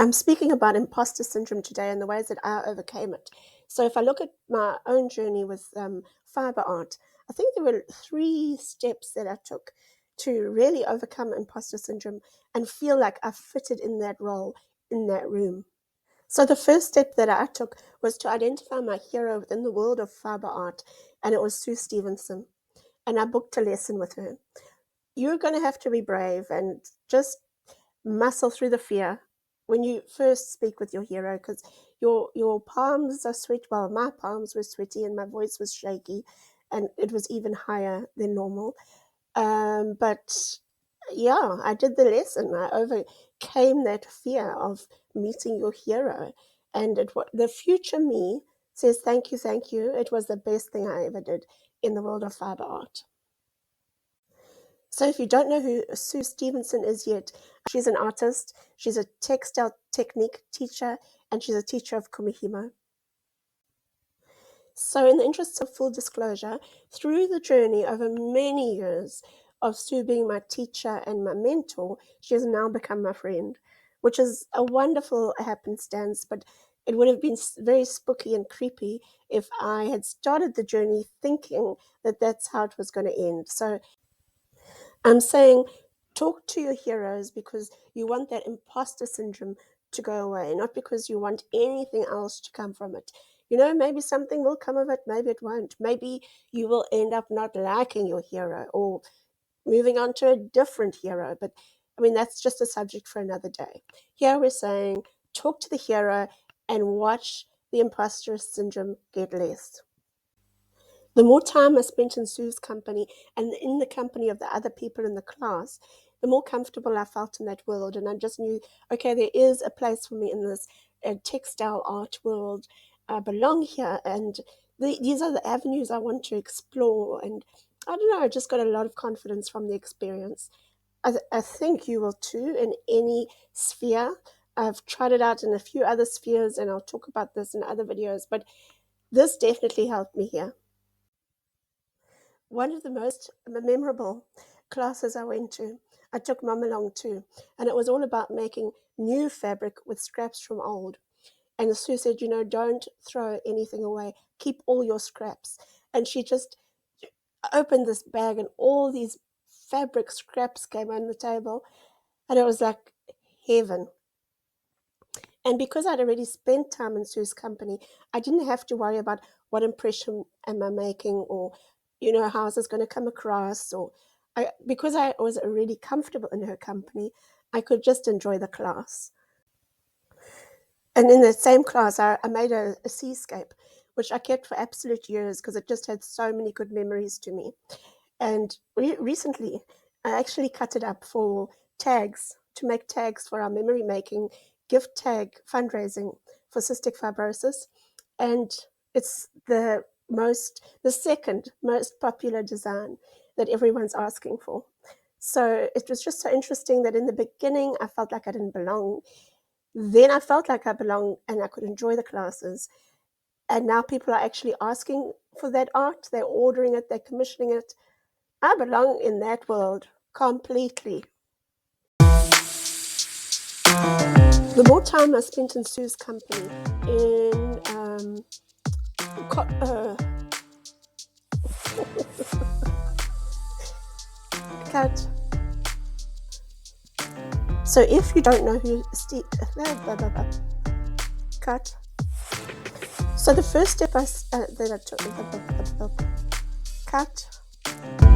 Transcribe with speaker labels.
Speaker 1: I'm speaking about imposter syndrome today and the ways that I overcame it. So, if I look at my own journey with fiber art, I think there were 3 steps that I took to really overcome imposter syndrome and feel like I fitted in that role in that room. So, the first step that I took was to identify my hero within the world of fiber art, and it was Sue Stevenson. And I booked a lesson with her. You're going to have to be brave and just muscle through the fear when you first speak with your hero, because your palms are sweaty. Well, my palms were sweaty and my voice was shaky, and it was even higher than normal. But yeah, I did the lesson. I overcame that fear of meeting your hero, and the future me says thank you, thank you. It was the best thing I ever did in the world of fiber art. So, if you don't know who Sue Stevenson is yet, she's an artist, she's a textile technique teacher, and she's a teacher of kumihimo. So, in the interest of full disclosure, through the journey over many years of Sue being my teacher and my mentor, she has now become my friend, which is a wonderful happenstance, but it would have been very spooky and creepy if I had started the journey thinking that that's how it was going to end. So, I'm saying talk to your heroes because you want that imposter syndrome to go away, not because you want anything else to come from it. Maybe something will come of it, maybe it won't. Maybe you will end up not liking your hero or moving on to a different hero. But I mean, that's just a subject for another day. Here we're saying talk to the hero and watch the imposter syndrome get less. The more time I spent in Sue's company and in the company of the other people in the class, the more comfortable I felt in that world. And I just knew, okay, there is a place for me in this textile art world. I belong here. And these are the avenues I want to explore. And I don't know, I just got a lot of confidence from the experience. I think you will too in any sphere. I've tried it out in a few other spheres, and I'll talk about this in other videos. But this definitely helped me here. One of the most memorable classes I went to, I took Mum along too, and it was all about making new fabric with scraps from old. And Sue said, don't throw anything away, keep all your scraps. And she just opened this bag, and all these fabric scraps came on the table, and it was like heaven. And because I'd already spent time in Sue's company, I didn't have to worry about what impression am I making, or how is this going to come across, or because I was already comfortable in her company, I could just enjoy the class. And in that same class, I made a seascape, which I kept for absolute years because it just had so many good memories to me. And recently, I actually cut it up for tags, to make tags for our memory making gift tag fundraising for cystic fibrosis. And it's the second most popular design that everyone's asking for. So it was just so interesting that in the beginning, I felt like I didn't belong. Then I felt like I belonged and I could enjoy the classes. And now people are actually asking for that art. They're ordering it, they're commissioning it. I belong in that world completely. The more time I spent in Sue's company, in cut. So if you don't know who Steve, cut. So the first step that I took, cut.